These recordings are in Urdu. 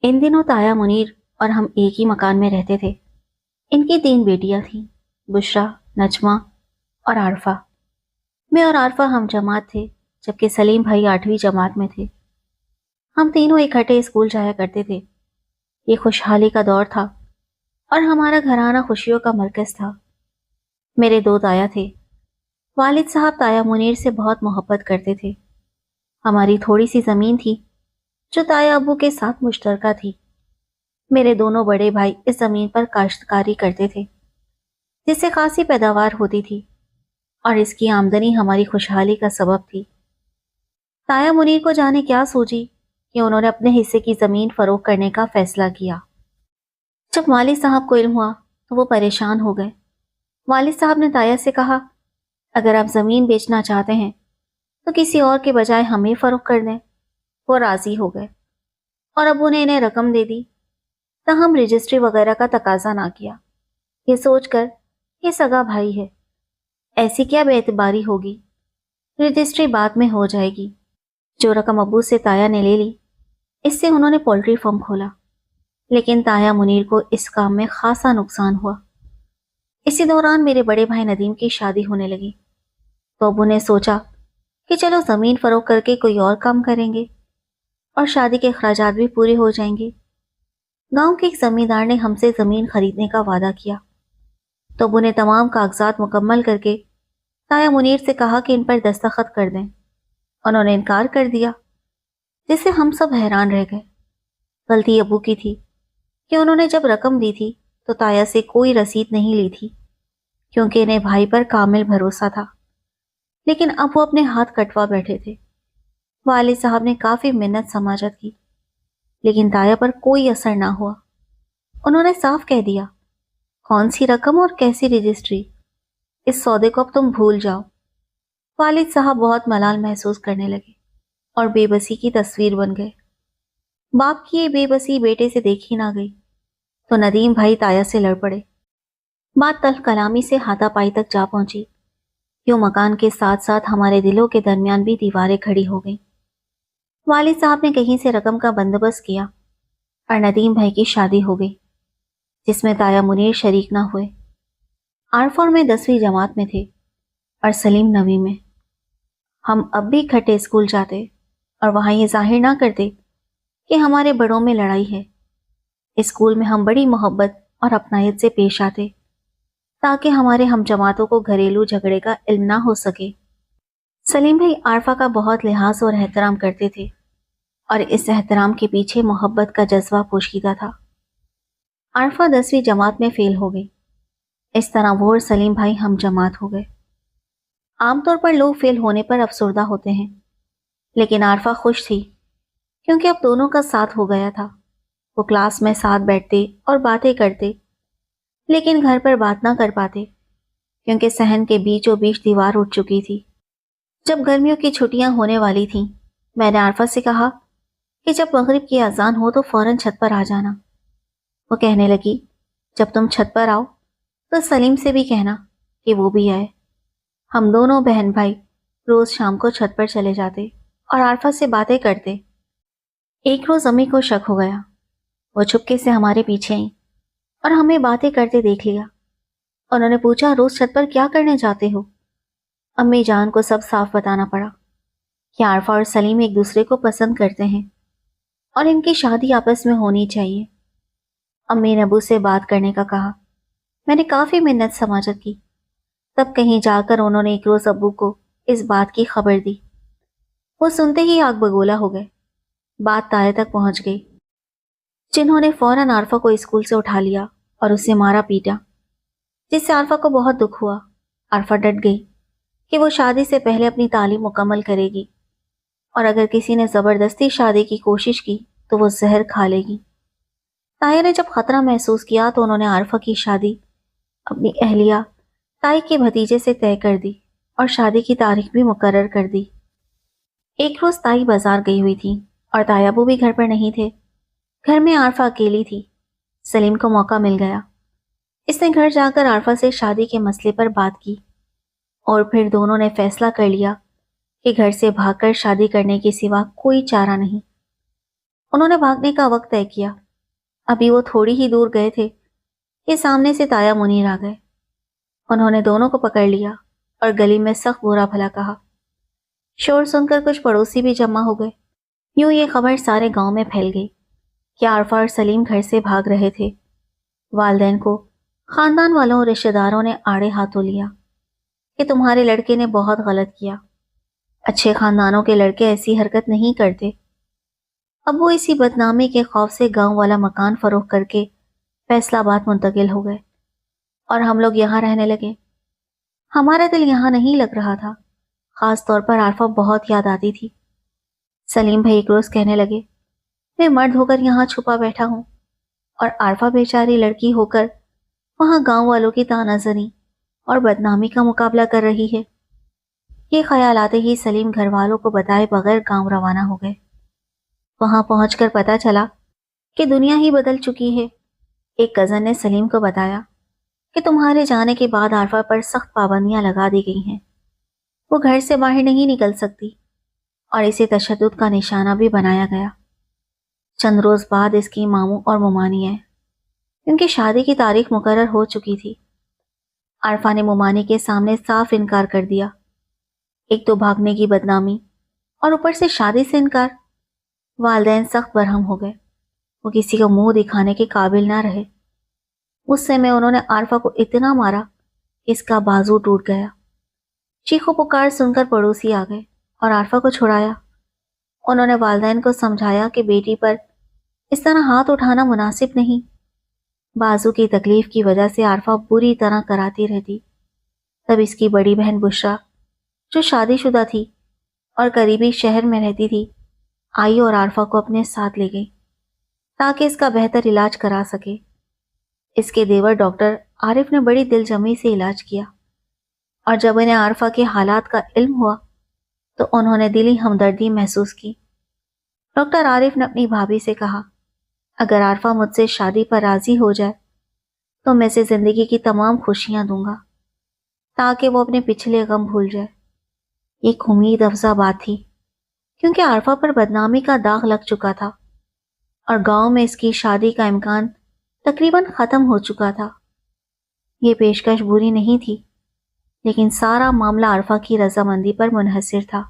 ان دنوں تایا منیر اور ہم ایک ہی مکان میں رہتے تھے۔ ان کی 3 بیٹیاں تھیں، بشرا، نجمہ اور عارفہ۔ میں اور عارفہ ہم جماعت تھے، جبکہ سلیم بھائی 8ویں جماعت میں تھے۔ ہم تینوں اکٹھے اسکول جایا کرتے تھے۔ یہ خوشحالی کا دور تھا اور ہمارا گھرانہ خوشیوں کا مرکز تھا۔ میرے 2 تایا تھے۔ والد صاحب تایا منیر سے بہت محبت کرتے تھے۔ ہماری تھوڑی سی زمین تھی جو تایا ابو کے ساتھ مشترکہ تھی۔ میرے دونوں بڑے بھائی اس زمین پر کاشتکاری کرتے تھے، جس سے خاصی پیداوار ہوتی تھی اور اس کی آمدنی ہماری خوشحالی کا سبب تھی۔ تایا منیر کو جانے کیا سوچی کہ انہوں نے اپنے حصے کی زمین فروخت کرنے کا فیصلہ کیا۔ جب والد صاحب کو علم ہوا تو وہ پریشان ہو گئے۔ والد صاحب نے تایا سے کہا، اگر آپ زمین بیچنا چاہتے ہیں تو کسی اور کے بجائے ہمیں فروخت کر دیں۔ وہ راضی ہو گئے اور ابو نے انہیں رقم دے دی، تاہم رجسٹری وغیرہ کا تقاضا نہ کیا، یہ سوچ کر یہ سگا بھائی ہے، ایسی کیا بے اعتباری ہوگی، رجسٹری بعد میں ہو جائے گی۔ جو رقم ابو سے تایا نے لے لی، اس سے انہوں نے پولٹری فارم کھولا، لیکن تایا منیر کو اس کام میں خاصا نقصان ہوا۔ اسی دوران میرے بڑے بھائی ندیم کی شادی ہونے لگی، تو ابو نے سوچا کہ چلو زمین فروخت کر کے کوئی اور کام کریں گے اور شادی کے اخراجات بھی پورے ہو جائیں گے۔ گاؤں کے ایک زمیندار نے ہم سے زمین خریدنے کا وعدہ کیا، تو ابو نے تمام کاغذات مکمل کر کے تایا منیر سے کہا کہ ان پر دستخط کر دیں۔ انہوں نے انکار کر دیا، جس سے ہم سب حیران رہ گئے۔ غلطی ابو کی تھی کہ انہوں نے جب رقم دی تھی تو تایا سے کوئی رسید نہیں لی تھی، کیونکہ انہیں بھائی پر کامل بھروسہ تھا، لیکن اب وہ اپنے ہاتھ کٹوا بیٹھے تھے۔ والد صاحب نے کافی منت سماجت کی، لیکن تایا پر کوئی اثر نہ ہوا۔ انہوں نے صاف کہہ دیا، کون سی رقم اور کیسی رجسٹری، اس سودے کو اب تم بھول جاؤ۔ والد صاحب بہت ملال محسوس کرنے لگے اور بے بسی کی تصویر بن گئے۔ باپ کی یہ بے بسی بیٹے سے دیکھی نہ گئی تو ندیم بھائی تایا سے لڑ پڑے۔ بات تلخ کلامی سے ہاتھا پائی تک جا پہنچی۔ یوں مکان کے ساتھ ساتھ ہمارے دلوں کے درمیان بھی دیواریں کھڑی ہو گئیں۔ والد صاحب نے کہیں سے رقم کا بندوبست کیا اور ندیم بھائی کی شادی ہو گئی، جس میں تایا منیر شریک نہ ہوئے۔ عارف اور میں 10ویں جماعت میں تھے اور سلیم 9ویں میں۔ ہم اب بھی اکٹھے اسکول جاتے اور وہاں یہ ظاہر نہ کرتے کہ ہمارے بڑوں میں لڑائی ہے۔ اسکول میں ہم بڑی محبت اور اپنائیت سے پیش آتے تاکہ ہمارے ہم جماعتوں کو گھریلو جھگڑے کا علم نہ ہو سکے۔ سلیم بھائی عارفہ کا بہت لحاظ اور احترام کرتے تھے اور اس احترام کے پیچھے محبت کا جذبہ پوشیدہ تھا۔ عارفہ 10ویں جماعت میں فیل ہو گئی، اس طرح وہ اور سلیم بھائی ہم جماعت ہو گئے۔ عام طور پر لوگ فیل ہونے پر افسردہ ہوتے ہیں، لیکن عارفہ خوش تھی کیونکہ اب دونوں کا ساتھ ہو گیا تھا۔ وہ کلاس میں ساتھ بیٹھتے اور باتیں کرتے، لیکن گھر پر بات نہ کر پاتے کیونکہ صحن کے بیچوں بیچ دیوار اٹھ چکی تھی۔ جب گرمیوں کی چھٹیاں ہونے والی تھیں، میں نے عارفہ سے کہا کہ جب مغرب کی اذان ہو تو فوراً چھت پر آ جانا۔ وہ کہنے لگی، جب تم چھت پر آؤ تو سلیم سے بھی کہنا کہ وہ بھی آئے۔ ہم دونوں بہن بھائی روز شام کو چھت پر چلے جاتے اور عارفہ سے باتیں کرتے۔ ایک روز امی کو شک ہو گیا، وہ چھپکے سے ہمارے پیچھے آئیں اور ہمیں باتیں کرتے دیکھ لیا۔ انہوں نے پوچھا، روز چھت پر کیا کرنے جاتے ہو؟ امی جان کو سب صاف بتانا پڑا کہ عارفہ اور سلیم ایک دوسرے کو پسند کرتے ہیں اور ان کی شادی آپس میں ہونی چاہیے۔ امی نے ابو سے بات کرنے کا کہا۔ میں نے کافی منت سماجت کی، تب کہیں جا کر انہوں نے ایک روز ابو کو اس بات کی خبر دی۔ وہ سنتے ہی آگ بگولا ہو گئے۔ بات تایا تک پہنچ گئی، جنہوں نے فوراً عارفہ کو اسکول سے اٹھا لیا اور اسے مارا پیٹا، جس سے عارفہ کو بہت دکھ ہوا۔ عارفہ ڈٹ گئی کہ وہ شادی سے پہلے اپنی تعلیم مکمل کرے گی اور اگر کسی نے زبردستی شادی کی کوشش کی تو وہ زہر کھا لے گی۔ تایا نے جب خطرہ محسوس کیا تو انہوں نے عارفہ کی شادی اپنی اہلیہ تائی کے بھتیجے سے طے کر دی اور شادی کی تاریخ بھی مقرر کر دی۔ ایک روز تائی بازار گئی ہوئی تھی اور تایا ابو بھی گھر پر نہیں تھے۔ گھر میں عارفہ اکیلی تھی۔ سلیم کو موقع مل گیا، اس نے گھر جا کر عارفہ سے شادی کے مسئلے پر بات کی اور پھر دونوں نے فیصلہ کر لیا کہ گھر سے بھاگ کر شادی کرنے کے سوا کوئی چارہ نہیں۔ انہوں نے بھاگنے کا وقت طے کیا۔ ابھی وہ تھوڑی ہی دور گئے تھے کہ سامنے سے تایا منیر آ گئے۔ انہوں نے دونوں کو پکڑ لیا اور گلی میں سخت برا بھلا کہا۔ شور سن کر کچھ پڑوسی بھی جمع ہو گئے۔ یوں یہ خبر سارے گاؤں میں پھیل گئی کہ عارفہ اور سلیم گھر سے بھاگ رہے تھے۔ والدین کو خاندان والوں اور رشتہ داروں نے آڑے ہاتھوں لیا کہ تمہارے لڑکے نے بہت غلط کیا، اچھے خاندانوں کے لڑکے ایسی حرکت نہیں کرتے۔ اب وہ اسی بدنامی کے خوف سے گاؤں والا مکان فروخت کر کے فیصلہ آباد منتقل ہو گئے اور ہم لوگ یہاں رہنے لگے۔ ہمارا دل یہاں نہیں لگ رہا تھا، خاص طور پر عارفہ بہت یاد آتی تھی۔ سلیم بھائی ایک روز کہنے لگے، میں مرد ہو کر یہاں چھپا بیٹھا ہوں اور عارفہ بیچاری لڑکی ہو کر وہاں گاؤں والوں کی تانہ زنی اور بدنامی کا مقابلہ کر رہی ہے۔ یہ خیال آتے ہی سلیم گھر والوں کو بتائے بغیر گاؤں روانہ ہو گئے۔ وہاں پہنچ کر پتہ چلا کہ دنیا ہی بدل چکی ہے۔ ایک کزن نے سلیم کو بتایا کہ تمہارے جانے کے بعد عارفہ پر سخت پابندیاں لگا دی گئی ہیں، وہ گھر سے باہر نہیں نکل سکتی اور اسے تشدد کا نشانہ بھی بنایا گیا۔ چند روز بعد اس کی ماموں اور ممانی آئے۔ ان کی شادی کی تاریخ مقرر ہو چکی تھی۔ عارفہ نے ممانی کے سامنے صاف انکار کر دیا۔ ایک تو بھاگنے کی بدنامی اور اوپر سے شادی سے انکار۔ والدین سخت برہم ہو گئے، وہ کسی کو منہ دکھانے کے قابل نہ رہے۔ غصے میں انہوں نے عارفہ کو اتنا مارا کہ اس کا بازو ٹوٹ گیا۔ چیخو پکار سن کر پڑوسی آ گئے اور عارفہ کو چھڑایا۔ انہوں نے والدین کو سمجھایا کہ بیٹی پر اس طرح ہاتھ اٹھانا مناسب نہیں۔ بازو کی تکلیف کی وجہ سے عارفہ بری طرح کراتی رہتی۔ تب اس کی بڑی بہن بشرا، جو شادی شدہ تھی اور قریبی شہر میں رہتی تھی، آئی اور عارفہ کو اپنے ساتھ لے گئی تاکہ اس کا بہتر علاج کرا سکے۔ اس کے دیور ڈاکٹر عارف نے بڑی دل جمی سے علاج کیا اور جب انہیں عارفہ کے حالات کا علم ہوا تو انہوں نے دلی ہمدردی محسوس کی۔ ڈاکٹر عارف نے اپنی بھابھی سے کہا، اگر عارفہ مجھ سے شادی پر راضی ہو جائے تو میں اسے زندگی کی تمام خوشیاں دوں گا تاکہ وہ اپنے پچھلے غم بھول جائے۔ ایک امید افزا بات تھی کیونکہ عارفہ پر بدنامی کا داغ لگ چکا تھا اور گاؤں میں اس کی شادی کا امکان تقریباً ختم ہو چکا تھا۔ یہ پیشکش بری نہیں تھی، لیکن سارا معاملہ عارفہ کی رضامندی پر منحصر تھا۔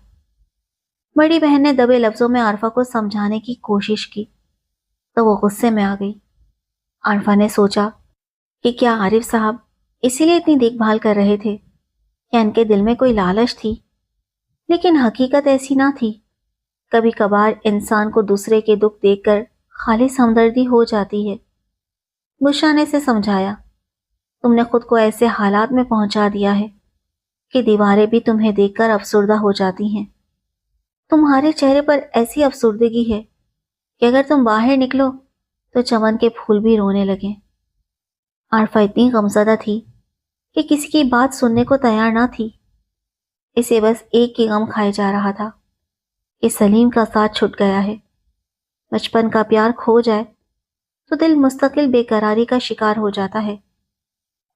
بڑی بہن نے دبے لفظوں میں عارفہ کو سمجھانے کی کوشش کی تو وہ غصے میں آ گئی۔ عارفہ نے سوچا کہ کیا عارف صاحب اسی لیے اتنی دیکھ بھال کر رہے تھے یا ان کے دل میں کوئی لالچ تھی، لیکن حقیقت ایسی نہ تھی۔ کبھی کبھار انسان کو دوسرے کے دکھ دیکھ کر خالص ہمدردی ہو جاتی ہے۔ بشرا نے اسے سمجھایا، تم نے خود کو ایسے حالات میں پہنچا دیا ہے کہ دیواریں بھی تمہیں دیکھ کر افسردہ ہو جاتی ہیں۔ تمہارے چہرے پر ایسی افسردگی ہے کہ اگر تم باہر نکلو تو چمن کے پھول بھی رونے لگیں۔ عارفہ اتنی غمزدہ تھی کہ کسی کی بات سننے کو تیار نہ تھی۔ اسے بس ایک ہی غم کھائے جا رہا تھا کہ سلیم کا ساتھ چھٹ گیا ہے۔ بچپن کا پیار کھو جائے تو دل مستقل بے قراری کا شکار ہو جاتا ہے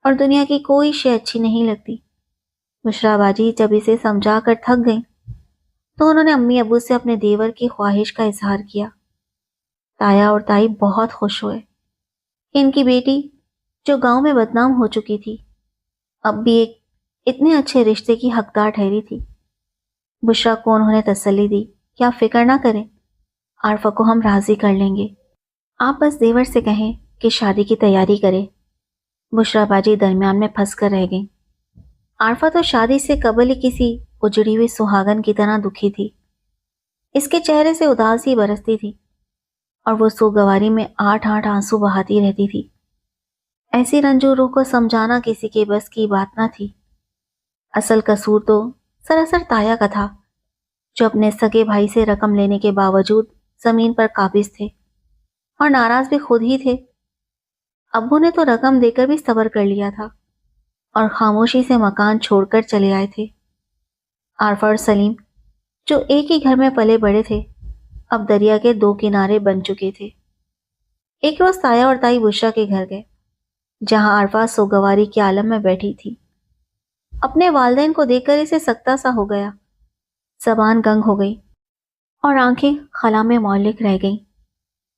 اور دنیا کی کوئی شے اچھی نہیں لگتی۔ بشرا باجی جب اسے سمجھا کر تھک گئیں تو انہوں نے امی ابو سے اپنے دیور کی خواہش کا اظہار کیا۔ تایا اور تائی بہت خوش ہوئے کہ ان کی بیٹی جو گاؤں میں بدنام ہو چکی تھی اب بھی ایک اتنے اچھے رشتے کی حقدار ٹھہری تھی۔ بشرا کو انہوں نے تسلی دی کہ آپ فکر نہ کریں، عارفہ کو ہم راضی کر لیں گے، آپ بس دیور سے کہیں کہ شادی کی تیاری کرے۔ بشرا باجی درمیان میں پھنس کر رہ گئیں۔ عارفہ تو شادی سے قبل ہی کسی اجڑی ہوئی سہاگن کی طرح دکھی تھی۔ اس کے چہرے سے اداسی برستی تھی اور وہ سوگواری میں آٹھ آنسو بہاتی رہتی تھی۔ ایسی رنجور روح کو سمجھانا کسی کے بس کی بات نہ تھی۔ اصل قصور تو سراسر تایا کا تھا، جو اپنے سگے بھائی سے رقم لینے کے باوجود زمین پر قابض تھے اور ناراض بھی خود ہی تھے۔ ابو نے تو رقم دے کر بھی صبر کر لیا تھا اور خاموشی سے مکان چھوڑ کر چلے آئے تھے۔ عارفہ اور سلیم جو ایک ہی گھر میں پلے بڑے تھے اب دریا کے دو کنارے بن چکے تھے۔ ایک روز تایا اور تائی بشرا کے گھر گئے جہاں عارفہ سوگواری کے عالم میں بیٹھی تھی۔ اپنے والدین کو دیکھ کر اسے سکتا سا ہو گیا، زبان گنگ ہو گئی اور آنکھیں خلا میں معلق رہ گئیں۔